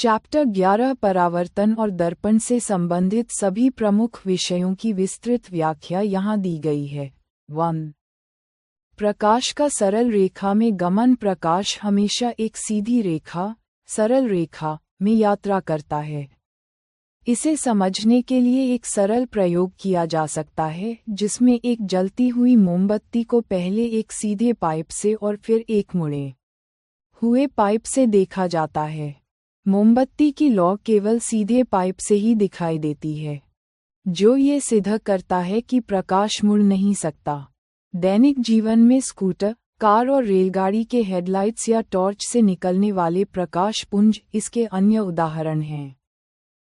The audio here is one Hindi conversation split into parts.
चैप्टर 11 परावर्तन और दर्पण से संबंधित सभी प्रमुख विषयों की विस्तृत व्याख्या यहाँ दी गई है। 1. प्रकाश का सरल रेखा में गमन। प्रकाश हमेशा एक सीधी रेखा, सरल रेखा, में यात्रा करता है। इसे समझने के लिए एक सरल प्रयोग किया जा सकता है, जिसमें एक जलती हुई मोमबत्ती को पहले एक सीधे पाइप से और फिर एक मुड़े हुए पाइप से देखा जाता है। मोमबत्ती की लौ केवल सीधे पाइप से ही दिखाई देती है, जो ये सिद्ध करता है कि प्रकाश मुड़ नहीं सकता। दैनिक जीवन में स्कूटर, कार और रेलगाड़ी के हेडलाइट्स या टॉर्च से निकलने वाले प्रकाश पुंज इसके अन्य उदाहरण हैं।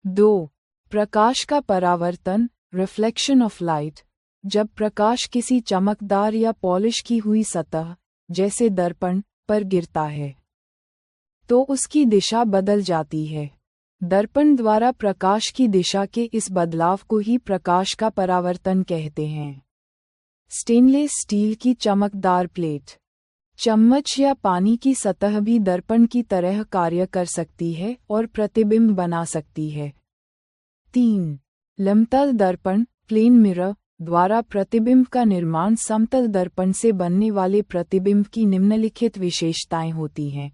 2. प्रकाश का परावर्तन, रिफ्लेक्शन ऑफ लाइट। जब प्रकाश किसी चमकदार या पॉलिश की हुई सतह, जैसे दर्पण, पर गिरता है, तो उसकी दिशा बदल जाती है। दर्पण द्वारा प्रकाश की दिशा के इस बदलाव को ही प्रकाश का परावर्तन कहते हैं। स्टेनलेस स्टील की चमकदार प्लेट, चम्मच या पानी की सतह भी दर्पण की तरह कार्य कर सकती है और प्रतिबिंब बना सकती है। 3. लंबतल दर्पण, प्लेन मिरर, द्वारा प्रतिबिंब का निर्माण। समतल दर्पण से बनने वाले प्रतिबिंब की निम्नलिखित विशेषताएं होती हैं।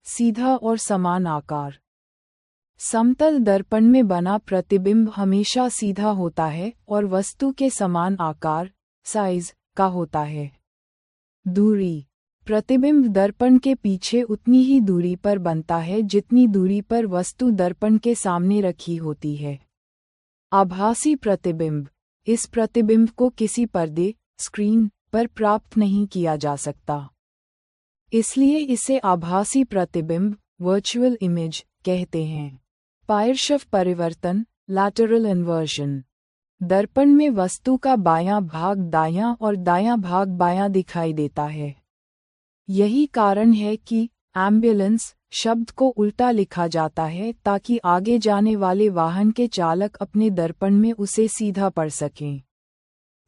सीधा और समान आकार। समतल दर्पण में बना प्रतिबिंब हमेशा सीधा होता है और वस्तु के समान आकार, साइज, का होता है। दूरी, प्रतिबिंब दर्पण के पीछे उतनी ही दूरी पर बनता है जितनी दूरी पर वस्तु दर्पण के सामने रखी होती है। आभासी प्रतिबिंब, इस प्रतिबिंब को किसी पर्दे, स्क्रीन, पर प्राप्त नहीं किया जा सकता, इसलिए इसे आभासी प्रतिबिंब, वर्चुअल इमेज, कहते हैं। पार्श्व परिवर्तन, लैटरल इन्वर्जन। दर्पण में वस्तु का बायां भाग दायां और दायां भाग बायां दिखाई देता है। यही कारण है कि एम्बुलेंस शब्द को उल्टा लिखा जाता है ताकि आगे जाने वाले वाहन के चालक अपने दर्पण में उसे सीधा पढ़ सकें।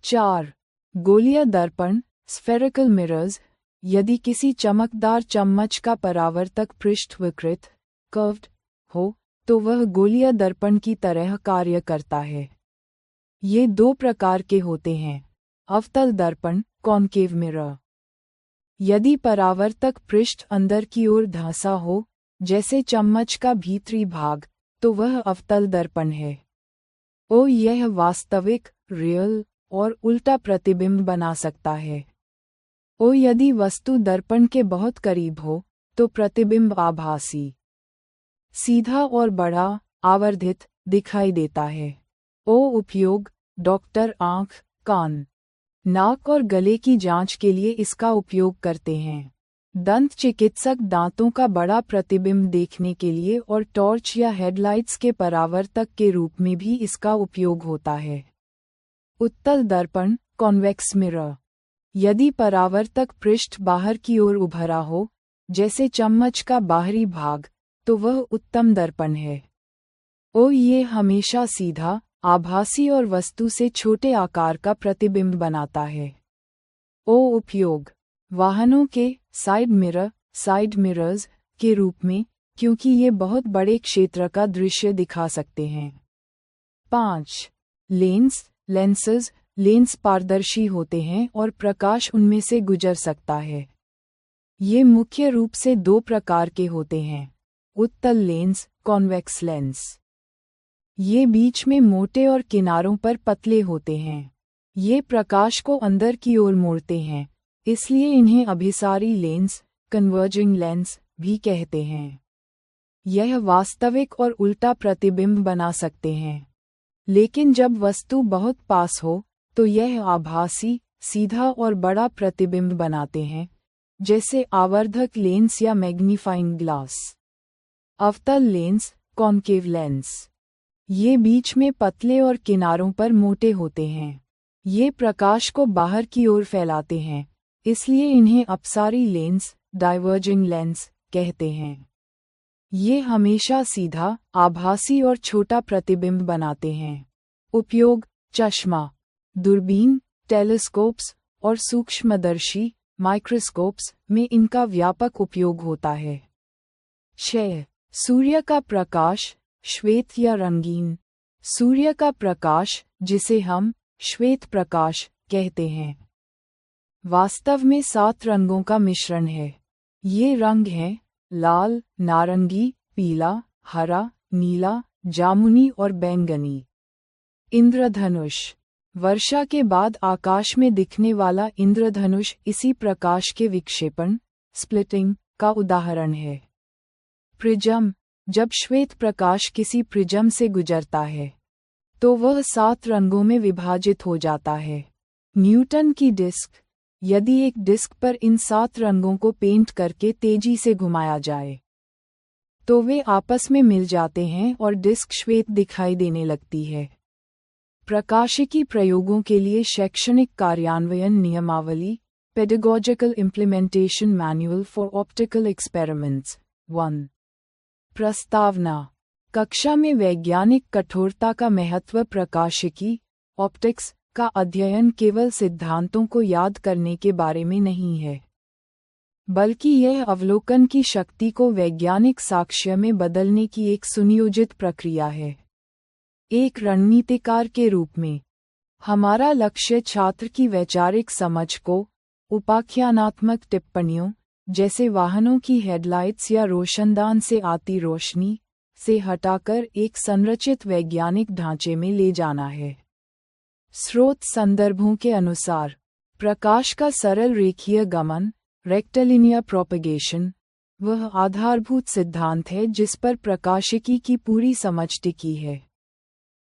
4. गोलीय दर्पण, स्फेरिकल मिरर्स। यदि किसी चमकदार चम्मच का परावर्तक पृष्ठ विकृत, कर्व्ड, हो, तो वह गोलीय दर्पण की तरह कार्य करता है। ये 2 प्रकार के होते हैं। अवतल दर्पण, कॉन्केव मिरर। यदि परावर्तक पृष्ठ अंदर की ओर धंसा हो, जैसे चम्मच का भीतरी भाग, तो वह अवतल दर्पण है। यह वास्तविक, रियल, और उल्टा प्रतिबिंब बना सकता है। यदि वस्तु दर्पण के बहुत करीब हो, तो प्रतिबिंब आभासी, सीधा और बड़ा, आवर्धित, दिखाई देता है। उपयोग, डॉक्टर आँख, कान, नाक और गले की जांच के लिए इसका उपयोग करते हैं। दंत चिकित्सक दांतों का बड़ा प्रतिबिंब देखने के लिए और टॉर्च या हेडलाइट्स के परावर्तक के रूप में भी इसका उपयोग होता है। उत्तल दर्पण, कॉन्वेक्स मिरर। यदि परावर्तक पृष्ठ बाहर की ओर उभरा हो, जैसे चम्मच का बाहरी भाग, तो वह उत्तम दर्पण है। ये हमेशा सीधा, आभासी और वस्तु से छोटे आकार का प्रतिबिंब बनाता है। उपयोग, वाहनों के साइड मिरर, साइड मिरर्स, के रूप में, क्योंकि ये बहुत बड़े क्षेत्र का दृश्य दिखा सकते हैं। 5. Lens, lenses. लेंस पारदर्शी होते हैं और प्रकाश उनमें से गुजर सकता है। ये मुख्य रूप से 2 प्रकार के होते हैं। उत्तल लेंस, कॉन्वेक्स लेंस। ये बीच में मोटे और किनारों पर पतले होते हैं। ये प्रकाश को अंदर की ओर मोड़ते हैं, इसलिए इन्हें अभिसारी लेंस, कन्वर्जिंग लेंस, भी कहते हैं। यह वास्तविक और उल्टा प्रतिबिंब बना सकते हैं, लेकिन जब वस्तु बहुत पास हो, तो यह आभासी, सीधा और बड़ा प्रतिबिंब बनाते हैं, जैसे आवर्धक लेंस या मैग्नीफाइंग ग्लास। अवतल लेंस, कॉन्केव लेंस। ये बीच में पतले और किनारों पर मोटे होते हैं। ये प्रकाश को बाहर की ओर फैलाते हैं, इसलिए इन्हें अपसारी लेंस, डाइवर्जिंग लेंस, कहते हैं। ये हमेशा सीधा, आभासी और छोटा प्रतिबिंब बनाते हैं। उपयोग, चश्मा, दूरबीन, टेलीस्कोप्स और सूक्ष्मदर्शी, माइक्रोस्कोप्स में इनका व्यापक उपयोग होता है। 6. सूर्य का प्रकाश, श्वेत या रंगीन। सूर्य का प्रकाश, जिसे हम श्वेत प्रकाश कहते हैं, वास्तव में 7 रंगों का मिश्रण है। ये रंग हैं लाल, नारंगी, पीला, हरा, नीला, जामुनी और बैंगनी। इंद्रधनुष। वर्षा के बाद आकाश में दिखने वाला इंद्रधनुष इसी प्रकाश के विक्षेपण, स्प्लिटिंग, का उदाहरण है। प्रिज्म। जब श्वेत प्रकाश किसी प्रिज्म से गुजरता है तो वह 7 रंगों में विभाजित हो जाता है। न्यूटन की डिस्क। यदि एक डिस्क पर इन 7 रंगों को पेंट करके तेजी से घुमाया जाए तो वे आपस में मिल जाते हैं और डिस्क श्वेत दिखाई देने लगती है। प्रकाशिकी प्रयोगों के लिए शैक्षणिक कार्यान्वयन नियमावली, pedagogical implementation manual for optical experiments. 1। प्रस्तावना। कक्षा में वैज्ञानिक कठोरता का महत्व। प्रकाशिकी, ऑप्टिक्स, का अध्ययन केवल सिद्धांतों को याद करने के बारे में नहीं है, बल्कि यह अवलोकन की शक्ति को वैज्ञानिक साक्ष्य में बदलने की एक सुनियोजित प्रक्रिया है। एक रणनीतिकार के रूप में हमारा लक्ष्य छात्र की वैचारिक समझ को उपाख्यानात्मक टिप्पणियों, जैसे वाहनों की हेडलाइट्स या रोशनदान से आती रोशनी, से हटाकर एक संरचित वैज्ञानिक ढांचे में ले जाना है। स्रोत संदर्भों के अनुसार, प्रकाश का सरल रेखीय गमन, रेक्टिलिनियर प्रोपगेशन, वह आधारभूत सिद्धांत है जिस पर प्रकाशिकी की पूरी समझ टिकी है।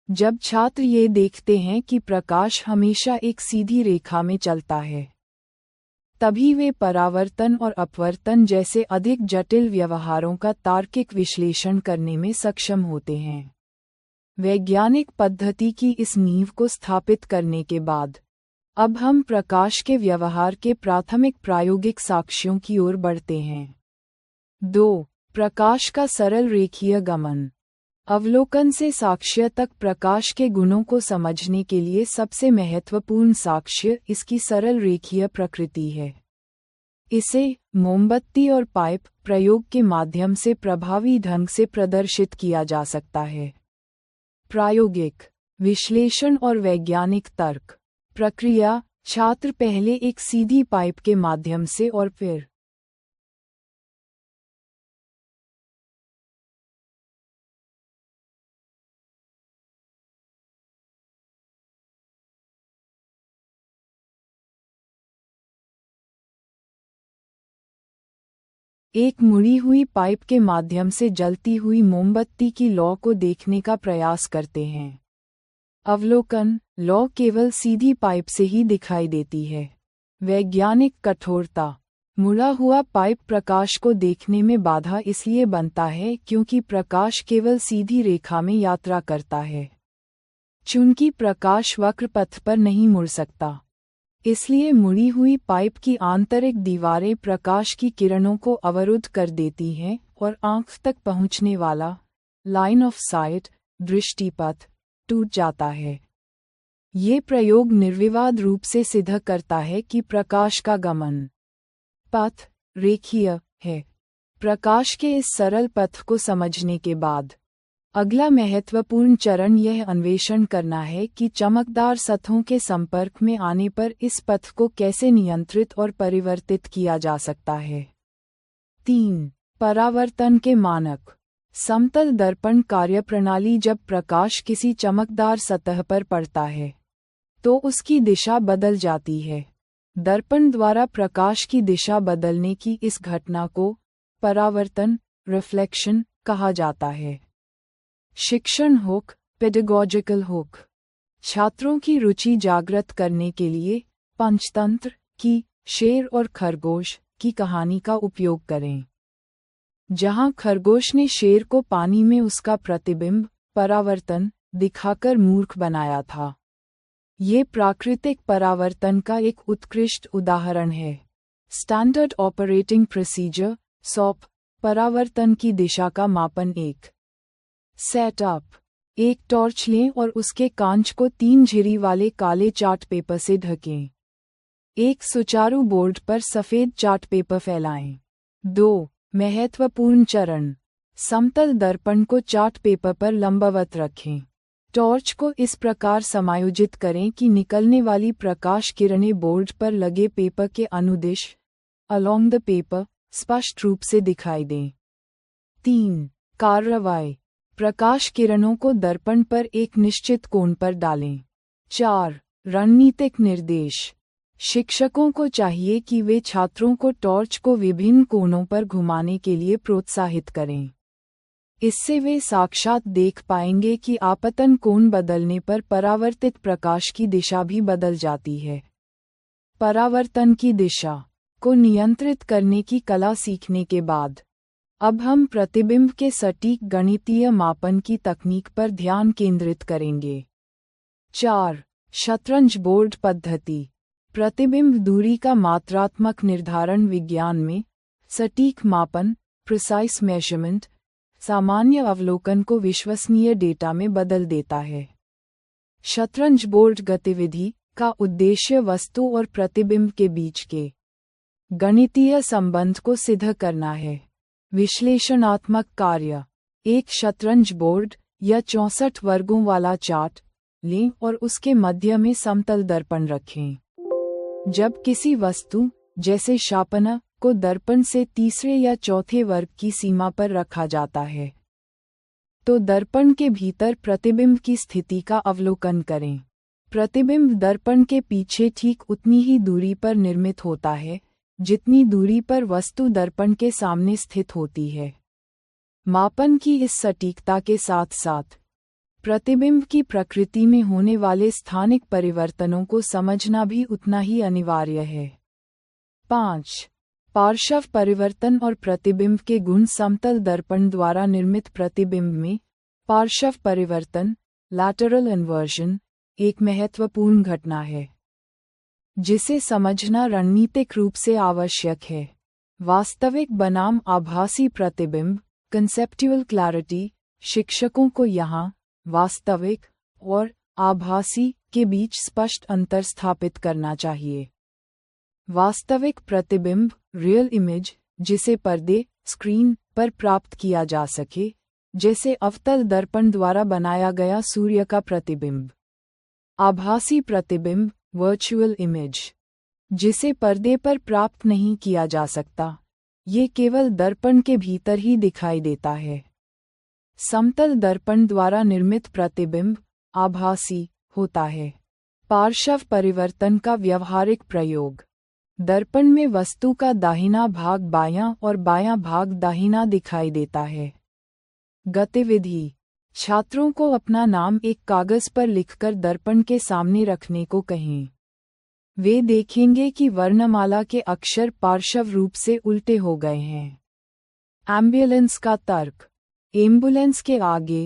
जब छात्र ये देखते हैं कि प्रकाश हमेशा एक सीधी रेखा में चलता है, तभी वे परावर्तन और अपवर्तन जैसे अधिक जटिल व्यवहारों का तार्किक विश्लेषण करने में सक्षम होते हैं। वैज्ञानिक पद्धति की इस नींव को स्थापित करने के बाद, अब हम प्रकाश के व्यवहार के प्राथमिक प्रायोगिक साक्ष्यों की ओर बढ़ते हैं। 2. प्रकाश का सरल रेखीय गमन। अवलोकन से साक्ष्य तक प्रकाश के गुणों को समझने के लिए सबसे महत्वपूर्ण साक्ष्य इसकी सरल रेखीय प्रकृति है। इसे मोमबत्ती और पाइप प्रयोग के माध्यम से प्रभावी ढंग से प्रदर्शित किया जा सकता है। प्रायोगिक विश्लेषण और वैज्ञानिक तर्क। प्रक्रिया। छात्र पहले एक सीधी पाइप के माध्यम से और फिर एक मुड़ी हुई पाइप के माध्यम से जलती हुई मोमबत्ती की लौ को देखने का प्रयास करते हैं। अवलोकन। लौ केवल सीधी पाइप से ही दिखाई देती है। वैज्ञानिक कठोरता। मुड़ा हुआ पाइप प्रकाश को देखने में बाधा इसलिए बनता है क्योंकि प्रकाश केवल सीधी रेखा में यात्रा करता है। चूंकि प्रकाश वक्र पथ पर नहीं मुड़ सकता, इसलिए मुड़ी हुई पाइप की आंतरिक दीवारें प्रकाश की किरणों को अवरुद्ध कर देती हैं और आंख तक पहुंचने वाला लाइन ऑफ साइट, दृष्टिपथ, टूट जाता है। ये प्रयोग निर्विवाद रूप से सिद्ध करता है कि प्रकाश का गमन पथ रेखीय है। प्रकाश के इस सरल पथ को समझने के बाद अगला महत्वपूर्ण चरण यह अन्वेषण करना है कि चमकदार सतहों के संपर्क में आने पर इस पथ को कैसे नियंत्रित और परिवर्तित किया जा सकता है। 3. परावर्तन के मानक। समतल दर्पण कार्यप्रणाली। जब प्रकाश किसी चमकदार सतह पर पड़ता है तो उसकी दिशा बदल जाती है। दर्पण द्वारा प्रकाश की दिशा बदलने की इस घटना को परावर्तन, रिफ्लेक्शन, कहा जाता है। शिक्षण हुक, पेडागोजिकल हुक। छात्रों की रुचि जागृत करने के लिए पंचतंत्र की शेर और खरगोश की कहानी का उपयोग करें, जहां खरगोश ने शेर को पानी में उसका प्रतिबिंब, परावर्तन, दिखाकर मूर्ख बनाया था। ये प्राकृतिक परावर्तन का एक उत्कृष्ट उदाहरण है। स्टैंडर्ड ऑपरेटिंग प्रोसीजर, सॉप, परावर्तन की दिशा का मापन। 1. सेटअप। एक टॉर्च लें और उसके कांच को 3 झिरी वाले काले चार्ट पेपर से ढकें। एक सुचारू बोर्ड पर सफेद चार्ट पेपर फैलाएं। 2. महत्वपूर्ण चरण। समतल दर्पण को चार्ट पेपर पर लंबवत रखें। टॉर्च को इस प्रकार समायोजित करें कि निकलने वाली प्रकाश किरणें बोर्ड पर लगे पेपर के अनुदिश अलोंग द पेपर स्पष्ट रूप से दिखाई दें। 3. कार्रवाई। प्रकाश किरणों को दर्पण पर एक निश्चित कोण पर डालें। 4. रणनीतिक निर्देश। शिक्षकों को चाहिए कि वे छात्रों को टॉर्च को विभिन्न कोणों पर घुमाने के लिए प्रोत्साहित करें। इससे वे साक्षात देख पाएंगे कि आपतन कोण बदलने पर परावर्तित प्रकाश की दिशा भी बदल जाती है। परावर्तन की दिशा को नियंत्रित करने की कला सीखने के बाद अब हम प्रतिबिंब के सटीक गणितीय मापन की तकनीक पर ध्यान केंद्रित करेंगे। 4. शतरंज बोर्ड पद्धति। प्रतिबिंब दूरी का मात्रात्मक निर्धारण विज्ञान में सटीक मापन प्रिसाइज मेजरमेंट सामान्य अवलोकन को विश्वसनीय डेटा में बदल देता है। शतरंज बोर्ड गतिविधि का उद्देश्य वस्तु और प्रतिबिंब के बीच के गणितीय संबंध को सिद्ध करना है। विश्लेषणात्मक कार्य। एक शतरंज बोर्ड या 64 वर्गों वाला चार्ट लें और उसके मध्य में समतल दर्पण रखें। जब किसी वस्तु जैसे शार्पनर को दर्पण से तीसरे या चौथे वर्ग की सीमा पर रखा जाता है तो दर्पण के भीतर प्रतिबिंब की स्थिति का अवलोकन करें। प्रतिबिंब दर्पण के पीछे ठीक उतनी ही दूरी पर निर्मित होता है जितनी दूरी पर वस्तु दर्पण के सामने स्थित होती है। मापन की इस सटीकता के साथ साथ प्रतिबिंब की प्रकृति में होने वाले स्थानिक परिवर्तनों को समझना भी उतना ही अनिवार्य है। 5. पार्श्व परिवर्तन और प्रतिबिंब के गुण। समतल दर्पण द्वारा निर्मित प्रतिबिंब में पार्श्व परिवर्तन लैटरल इन्वर्जन एक महत्वपूर्ण घटना है जिसे समझना रणनीतिक रूप से आवश्यक है। वास्तविक बनाम आभासी प्रतिबिंब कंसेप्चुअल क्लैरिटी। शिक्षकों को यहाँ वास्तविक और आभासी के बीच स्पष्ट अंतर स्थापित करना चाहिए। वास्तविक प्रतिबिंब रियल इमेज जिसे पर्दे स्क्रीन पर प्राप्त किया जा सके, जैसे अवतल दर्पण द्वारा बनाया गया सूर्य का प्रतिबिंब। आभासी प्रतिबिंब वर्चुअल इमेज जिसे पर्दे पर प्राप्त नहीं किया जा सकता, ये केवल दर्पण के भीतर ही दिखाई देता है। समतल दर्पण द्वारा निर्मित प्रतिबिंब आभासी होता है। पार्श्व परिवर्तन का व्यावहारिक प्रयोग। दर्पण में वस्तु का दाहिना भाग बायां और बायां भाग दाहिना दिखाई देता है। गतिविधि। छात्रों को अपना नाम एक कागज पर लिखकर दर्पण के सामने रखने को कहें। वे देखेंगे कि वर्णमाला के अक्षर पार्श्व रूप से उल्टे हो गए हैं। एम्बुलेंस का तर्क। एम्बुलेंस के आगे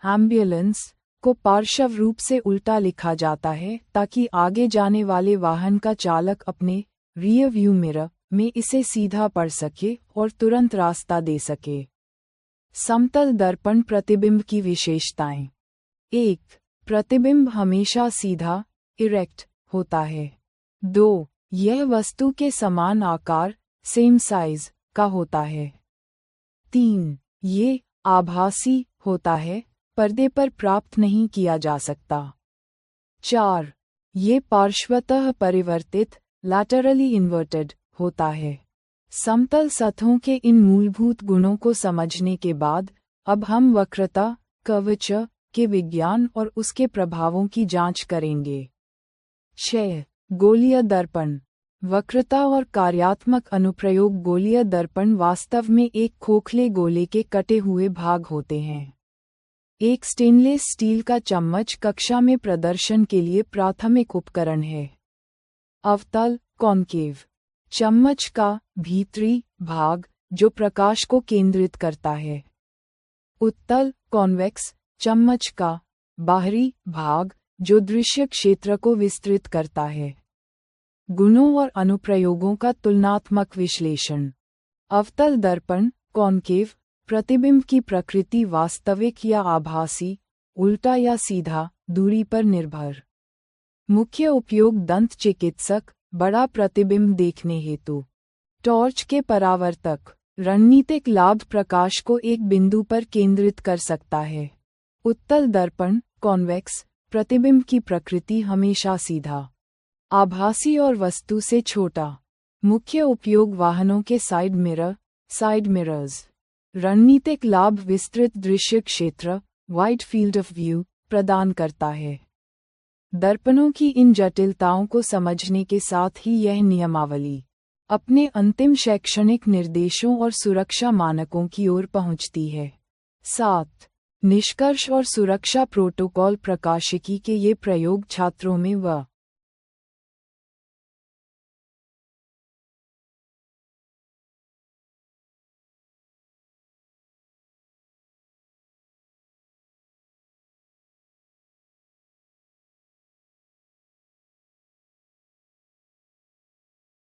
एम्बुलेंस को पार्श्व रूप से उल्टा लिखा जाता है ताकि आगे जाने वाले वाहन का चालक अपने रियर व्यू मिरर में इसे सीधा पढ़ सके और तुरंत रास्ता दे सके। समतल दर्पण प्रतिबिंब की विशेषताएं। 1. प्रतिबिंब हमेशा सीधा इरेक्ट होता है। 2. यह वस्तु के समान आकार सेम साइज का होता है। 3. ये आभासी होता है, पर्दे पर प्राप्त नहीं किया जा सकता। 4. ये पार्श्वतः परिवर्तित लैटरली इन्वर्टेड होता है। समतल सतहों के इन मूलभूत गुणों को समझने के बाद अब हम वक्रता कर्वेचर के विज्ञान और उसके प्रभावों की जांच करेंगे। 6. गोलीय दर्पण। वक्रता और कार्यात्मक अनुप्रयोग। गोलीय दर्पण वास्तव में एक खोखले गोले के कटे हुए भाग होते हैं। एक स्टेनलेस स्टील का चम्मच कक्षा में प्रदर्शन के लिए प्राथमिक उपकरण है। अवतल कॉन्केव। चम्मच का भीतरी भाग जो प्रकाश को केंद्रित करता है। उत्तल कॉन्वेक्स। चम्मच का बाहरी भाग जो दृश्य क्षेत्र को विस्तृत करता है। गुणों और अनुप्रयोगों का तुलनात्मक विश्लेषण। अवतल दर्पण कॉन्केव प्रतिबिंब की प्रकृति वास्तविक या आभासी, उल्टा या सीधा, दूरी पर निर्भर। मुख्य उपयोग दंत चिकित्सक बड़ा प्रतिबिंब देखने हेतु। टॉर्च के परावर्तक रणनीतिक लाभ प्रकाश को एक बिंदु पर केंद्रित कर सकता है। उत्तल दर्पण कॉन्वेक्स प्रतिबिंब की प्रकृति हमेशा सीधा, आभासी और वस्तु से छोटा। मुख्य उपयोग वाहनों के साइड मिरर्स। रणनीतिक लाभ विस्तृत दृश्य क्षेत्र वाइड फील्ड ऑफ व्यू प्रदान करता है। दर्पणों की इन जटिलताओं को समझने के साथ ही यह नियमावली अपने अंतिम शैक्षणिक निर्देशों और सुरक्षा मानकों की ओर पहुंचती है। 7. निष्कर्ष और सुरक्षा प्रोटोकॉल प्रकाशिकी के ये प्रयोग छात्रों में व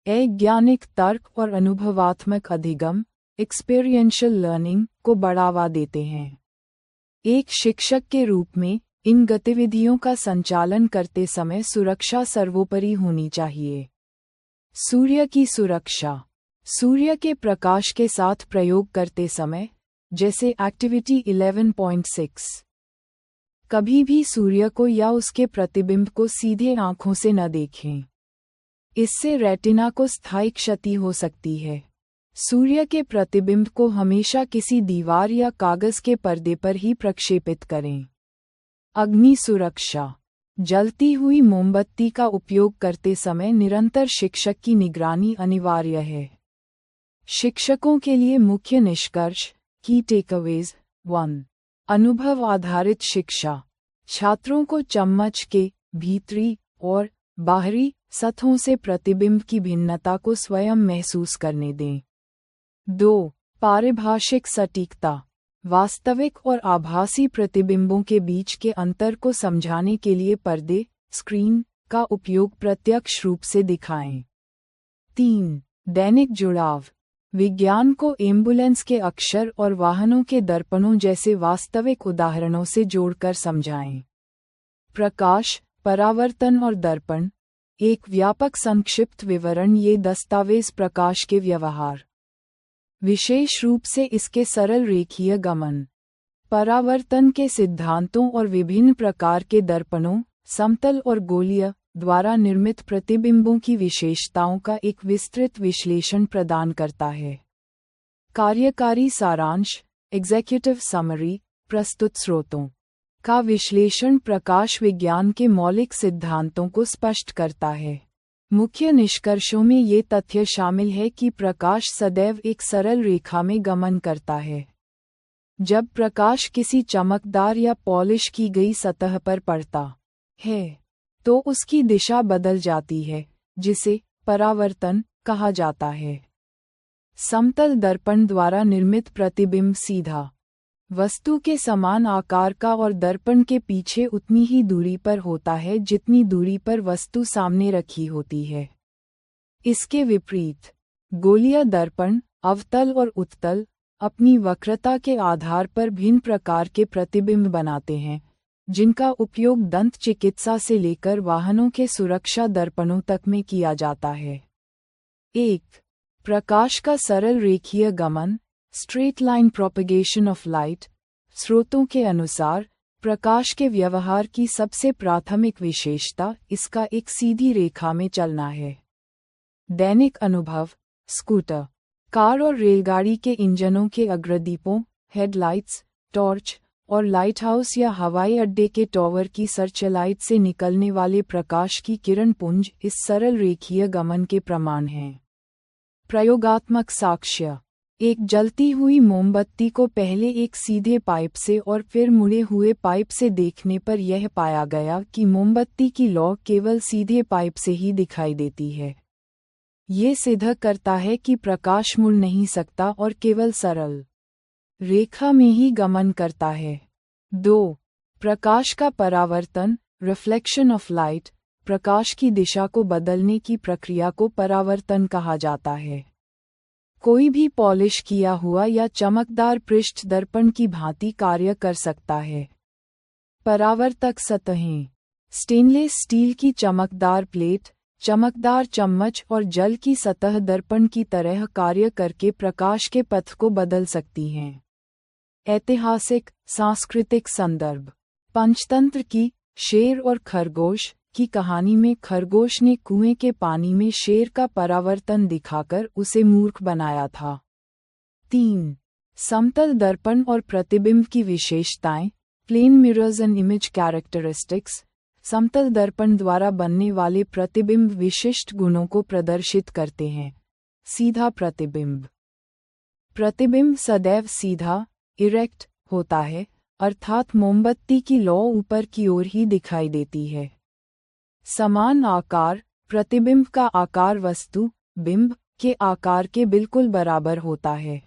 वैज्ञानिक तर्क और अनुभवात्मक अधिगम एक्सपीरियंशियल लर्निंग को बढ़ावा देते हैं। एक शिक्षक के रूप में इन गतिविधियों का संचालन करते समय सुरक्षा सर्वोपरि होनी चाहिए। सूर्य की सुरक्षा। सूर्य के प्रकाश के साथ प्रयोग करते समय, जैसे एक्टिविटी 11.6, कभी भी सूर्य को या उसके प्रतिबिंब को सीधे आंखों से न देखें। इससे रेटिना को स्थायी क्षति हो सकती है। सूर्य के प्रतिबिंब को हमेशा किसी दीवार या कागज के पर्दे पर ही प्रक्षेपित करें। अग्नि सुरक्षा। जलती हुई मोमबत्ती का उपयोग करते समय निरंतर शिक्षक की निगरानी अनिवार्य है। शिक्षकों के लिए मुख्य निष्कर्ष की टेकअवेज 1. अनुभव आधारित शिक्षा। छात्रों को चम्मच के भीतरी और बाहरी सतहों से प्रतिबिंब की भिन्नता को स्वयं महसूस करने दें। 2. पारिभाषिक सटीकता। वास्तविक और आभासी प्रतिबिंबों के बीच के अंतर को समझाने के लिए पर्दे स्क्रीन का उपयोग प्रत्यक्ष रूप से दिखाएं। 3. दैनिक जुड़ाव। विज्ञान को एम्बुलेंस के अक्षर और वाहनों के दर्पणों जैसे वास्तविक उदाहरणों से जोड़कर समझाएं। प्रकाश, परावर्तन और दर्पण। एक व्यापक संक्षिप्त विवरण। ये दस्तावेज प्रकाश के व्यवहार, विशेष रूप से इसके सरल रेखीय गमन, परावर्तन के सिद्धांतों और विभिन्न प्रकार के दर्पणों, समतल और गोलीय, द्वारा निर्मित प्रतिबिंबों की विशेषताओं का एक विस्तृत विश्लेषण प्रदान करता है। कार्यकारी सारांश एग्जीक्यूटिव समरी। प्रस्तुत स्रोतों का विश्लेषण प्रकाश विज्ञान के मौलिक सिद्धांतों को स्पष्ट करता है। मुख्य निष्कर्षों में ये तथ्य शामिल है कि प्रकाश सदैव एक सरल रेखा में गमन करता है। जब प्रकाश किसी चमकदार या पॉलिश की गई सतह पर पड़ता है तो उसकी दिशा बदल जाती है, जिसे परावर्तन कहा जाता है। समतल दर्पण द्वारा निर्मित प्रतिबिंब सीधा, वस्तु के समान आकार का और दर्पण के पीछे उतनी ही दूरी पर होता है जितनी दूरी पर वस्तु सामने रखी होती है। इसके विपरीत, गोलीय दर्पण अवतल और उत्तल अपनी वक्रता के आधार पर भिन्न प्रकार के प्रतिबिंब बनाते हैं, जिनका उपयोग दंत चिकित्सा से लेकर वाहनों के सुरक्षा दर्पणों तक में किया जाता है। 1. प्रकाश का सरल रेखीय गमन straight line propagation of light. स्रोतों के अनुसार, प्रकाश के व्यवहार की सबसे प्राथमिक विशेषता इसका एक सीधी रेखा में चलना है। दैनिक अनुभव स्कूटर, कार और रेलगाड़ी के इंजनों के अग्रदीपों, हेडलाइट्स, टॉर्च और लाइटहाउस या हवाई अड्डे के टॉवर की सर्चलाइट से निकलने वाले प्रकाश की किरणपुंज इस सरल रेखीय गमन के प्रमाण हैं। प्रयोगात्मक साक्ष्य। एक जलती हुई मोमबत्ती को पहले एक सीधे पाइप से और फिर मुड़े हुए पाइप से देखने पर यह पाया गया कि मोमबत्ती की लौ केवल सीधे पाइप से ही दिखाई देती है। ये सिद्ध करता है कि प्रकाश मुड़ नहीं सकता और केवल सरल रेखा में ही गमन करता है। 2. प्रकाश का परावर्तन रिफ्लेक्शन ऑफ लाइट। प्रकाश की दिशा को बदलने की प्रक्रिया को परावर्तन कहा जाता है। कोई भी पॉलिश किया हुआ या चमकदार पृष्ठ दर्पण की भांति कार्य कर सकता है। परावर्तक सतहें। स्टेनलेस स्टील की चमकदार प्लेट, चमकदार चम्मच और जल की सतह दर्पण की तरह कार्य करके प्रकाश के पथ को बदल सकती हैं। ऐतिहासिक सांस्कृतिक संदर्भ। पंचतंत्र की शेर और खरगोश की कहानी में खरगोश ने कुएं के पानी में शेर का परावर्तन दिखाकर उसे मूर्ख बनाया था। 3. समतल दर्पण और प्रतिबिंब की विशेषताएं। Plane mirrors and image characteristics. समतल दर्पण द्वारा बनने वाले प्रतिबिंब विशिष्ट गुणों को प्रदर्शित करते हैं। सीधा प्रतिबिंब। प्रतिबिंब सदैव सीधा, इरेक्ट होता है, अर्थात मोमबत्ती की लौ ऊपर की ओर ही दिखाई देती है। समान आकार। प्रतिबिंब का आकार वस्तु, बिंब, के आकार के बिल्कुल बराबर होता है।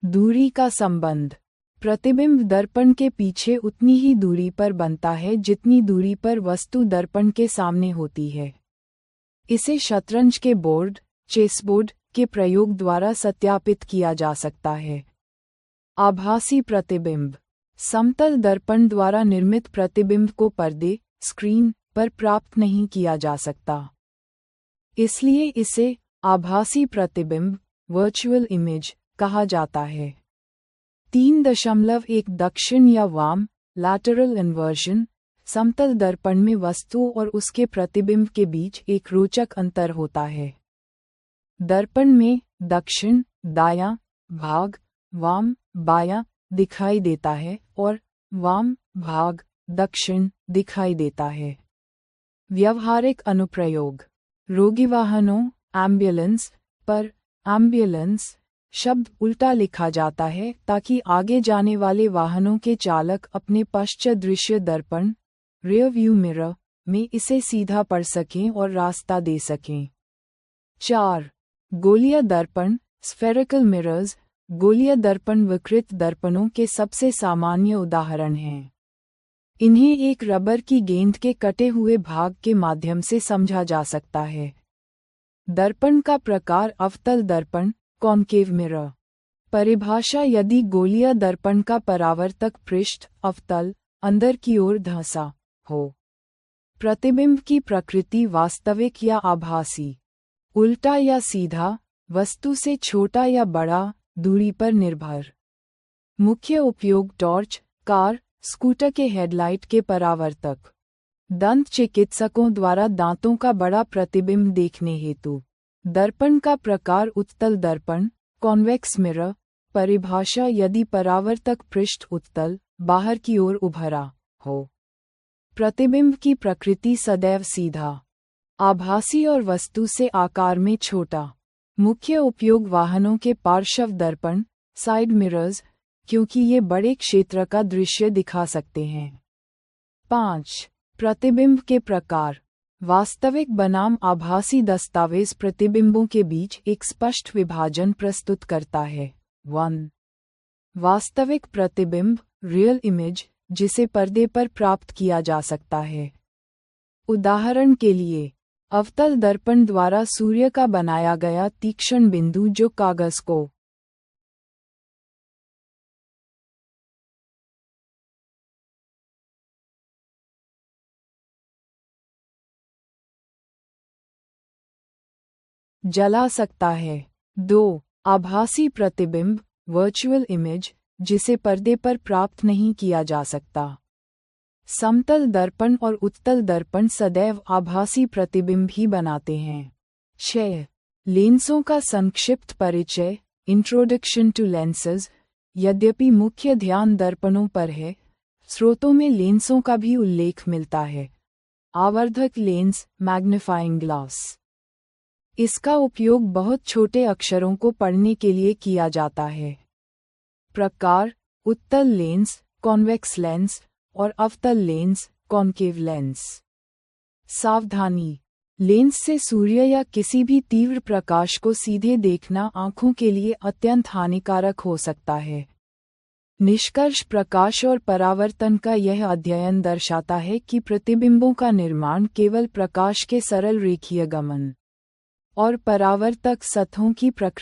दूरी का संबंध। प्रतिबिंब दर्पण के पीछे उतनी ही दूरी पर बनता है जितनी दूरी पर वस्तु दर्पण के सामने होती है। इसे शतरंज के बोर्ड, चेसबोर्ड, के प्रयोग द्वारा सत्यापित किया जा सकता है। आभासी प्रतिबिंब। समतल दर्पण द्वारा निर्मित प्रतिबिंब को पर्दे, स्क्रीन पर प्राप्त नहीं किया जा सकता। इसलिए इसे आभासी प्रतिबिंब, वर्चुअल इमेज, कहा जाता है। 3.1 दक्षिण या वाम, लैटरल इन्वर्जन। समतल दर्पण में वस्तु और उसके प्रतिबिंब के बीच एक रोचक अंतर होता है। दर्पण में दक्षिण, दायां भाग, वाम, बायां दिखाई देता है और वाम भाग, दक्षिण दिखाई देता है। व्यवहारिक अनुप्रयोग। रोगी वाहनों, एम्बुलेंस पर एम्बुलेंस शब्द उल्टा लिखा जाता है ताकि आगे जाने वाले वाहनों के चालक अपने पश्चात दृश्य दर्पण, रियर व्यू मिरर, में इसे सीधा पढ़ सकें और रास्ता दे सकें। 4. गोलीय दर्पण, स्फेरिकल मिरर्स। गोलीय दर्पण विकृत दर्पणों के सबसे सामान्य उदाहरण हैं। इन्हें एक रबर की गेंद के कटे हुए भाग के माध्यम से समझा जा सकता है। दर्पण का प्रकार अवतल दर्पण, कॉन्केव मिरर। परिभाषा। यदि गोलीय दर्पण का परावर्तक पृष्ठ अवतल, अंदर की ओर धंसा हो। प्रतिबिंब की प्रकृति वास्तविक या आभासी, उल्टा या सीधा, वस्तु से छोटा या बड़ा, दूरी पर निर्भर। मुख्य उपयोग टॉर्च, कार, स्कूटर के हेडलाइट के परावर्तक। दंत चिकित्सकों द्वारा दांतों का बड़ा प्रतिबिंब देखने हेतु। दर्पण का प्रकार उत्तल दर्पण, कॉन्वेक्स मिरर। परिभाषा। यदि परावर्तक पृष्ठ उत्तल, बाहर की ओर उभरा हो। प्रतिबिंब की प्रकृति सदैव सीधा, आभासी और वस्तु से आकार में छोटा। मुख्य उपयोग वाहनों के पार्श्व दर्पण, साइड मिरर्स, क्योंकि ये बड़े क्षेत्र का दृश्य दिखा सकते हैं। 5. प्रतिबिंब के प्रकार। वास्तविक बनाम आभासी दस्तावेज प्रतिबिंबों के बीच एक स्पष्ट विभाजन प्रस्तुत करता है। 1. वास्तविक प्रतिबिंब, रियल इमेज, जिसे पर्दे पर प्राप्त किया जा सकता है। उदाहरण के लिए, अवतल दर्पण द्वारा सूर्य का बनाया गया तीक्ष्ण बिंदु जो कागज को जला सकता है। 2. आभासी प्रतिबिंब, वर्चुअल इमेज, जिसे पर्दे पर प्राप्त नहीं किया जा सकता। समतल दर्पण और उत्तल दर्पण सदैव आभासी प्रतिबिंब ही बनाते हैं। 6. लेंसों का संक्षिप्त परिचय, इंट्रोडक्शन टू लेंसेज। यद्यपि मुख्य ध्यान दर्पणों पर है, स्रोतों में लेंसों का भी उल्लेख मिलता है। आवर्धक लेंस, मैग्नीफाइंग ग्लास। इसका उपयोग बहुत छोटे अक्षरों को पढ़ने के लिए किया जाता है। प्रकार। उत्तल लेंस, कॉन्वेक्स लेंस, और अवतल लेंस, कॉन्केव लेंस। सावधानी। लेंस से सूर्य या किसी भी तीव्र प्रकाश को सीधे देखना आंखों के लिए अत्यंत हानिकारक हो सकता है। निष्कर्ष। प्रकाश और परावर्तन का यह अध्ययन दर्शाता है कि प्रतिबिंबों का निर्माण केवल प्रकाश के सरल रेखीय गमन और परावर्तक सतहों की प्रकृति